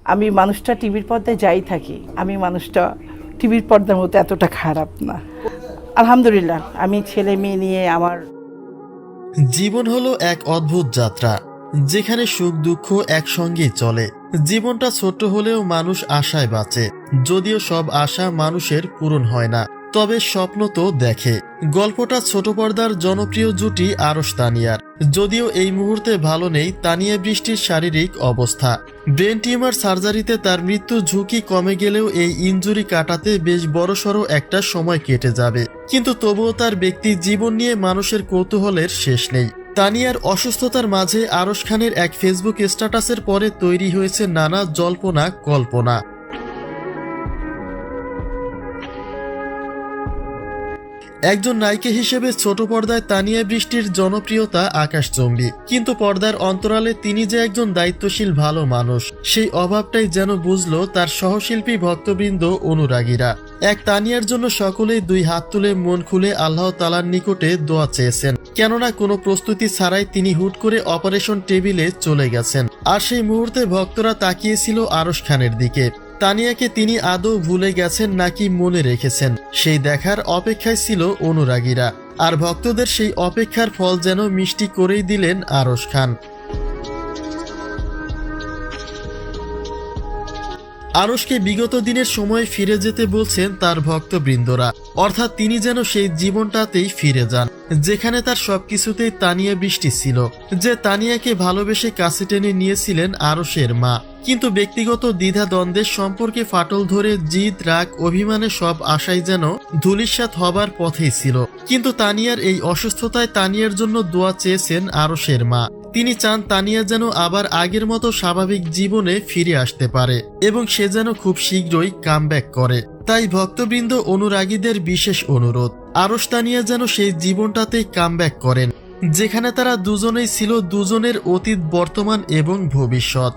আমি মানুষটা টিভির পর্দায় যাই থাকি, আমি মানুষটা টিভির পর্দার মতো এতটা খারাপ না। আলহামদুলিল্লাহ, আমি ছেলে মেয়ে নিয়ে আমার জীবন হলো এক অদ্ভুত যাত্রা, যেখানে সুখ দুঃখ একসঙ্গেই চলে। জীবনটা ছোট্ট হলেও মানুষ আশায় বাঁচে, যদিও সব আশা মানুষের পূরণ হয় না, তবে স্বপ্ন তো দেখে। গল্পটা ছোট পর্দার জনপ্রিয় জুটি আরশ তানিয়ার। যদিও এই মুহূর্তে ভালো নেই তানিয়া বৃষ্টির শারীরিক অবস্থা। ব্রেন টিউমার সার্জারিতে তার মৃত্যুর ঝুঁকি কমে গেলেও এই ইনজুরি কাটাতে বেশ বড়সড় একটা সময় কেটে যাবে, কিন্তু তবুও তার ব্যক্তি জীবন নিয়ে মানুষের কৌতূহলের শেষ নেই। তানিয়ার অসুস্থতার মাঝে আরশ খানের এক ফেসবুক স্ট্যাটাসের পরে তৈরি হয়েছে নানা জল্পনা কল্পনা। একজন নায়িকা হিসেবে ছোট পর্দায় তানিয়া বৃষ্টির জনপ্রিয়তা আকাশচুম্বী, কিন্তু পর্দার অন্তরালে তিনি যে একজন দায়িত্বশীল ভালো মানুষ, সেই অভাবটাই যেন বুঝলো তার সহশিল্পী ভক্তবৃন্দ অনুরাগীরা। এক তানিয়ার জন্য সকলেই দুই হাত তুলে মন খুলে আল্লাহ তাআলার নিকটে দোয়া চেয়েছেন, কেননা কোনো প্রস্তুতি ছাড়াই তিনি হুট করে অপারেশন টেবিলে চলে গেছেন। আর সেই মুহূর্তে ভক্তরা তাকিয়েছিল আরশ খানের দিকে। তানিয়াকে তিনি আদৌ ভুলে গেছেন নাকি মনে রেখেছেন, সেই দেখার অপেক্ষায় ছিল অনুরাগীরা। আর ভক্তদের সেই অপেক্ষার ফল যেন মিষ্টি করেই দিলেন আরশ খান। আরশকে বিগত দিনের সময় ফিরে যেতে বলছেন তার ভক্তবৃন্দরা, অর্থাৎ তিনি যেন সেই জীবনটাতেই ফিরে যান, যেখানে তার সবকিছুতেই তানিয়া বৃষ্টি ছিল, যে তানিয়াকে ভালোবেসে কাছে টেনে নিয়েছিলেন আরশের মা। কিন্তু ব্যক্তিগত দ্বিধা দ্বন্দ্বের সম্পর্কে ফাটল ধরে জিদ রাগ অভিমানে সব আশাই যেন ধূলিসাৎ হবার পথেই ছিল। কিন্তু তানিয়ার এই অসুস্থতায় তানিয়ার জন্য দোয়া চেয়েছেন আরশের মা। তিনি চান তানিয়া যেন আবার আগের মতো স্বাভাবিক জীবনে ফিরে আসতে পারে এবং সে যেন খুব শীঘ্রই কামব্যাক করে। তাই ভক্তবৃন্দ অনুরাগীদের বিশেষ অনুরোধ, আরশ তানিয়া যেন সেই জীবনটাতেই কামব্যাক করেন, যেখানে তারা দুজনেই ছিল দুজনের অতীত বর্তমান এবং ভবিষ্যৎ।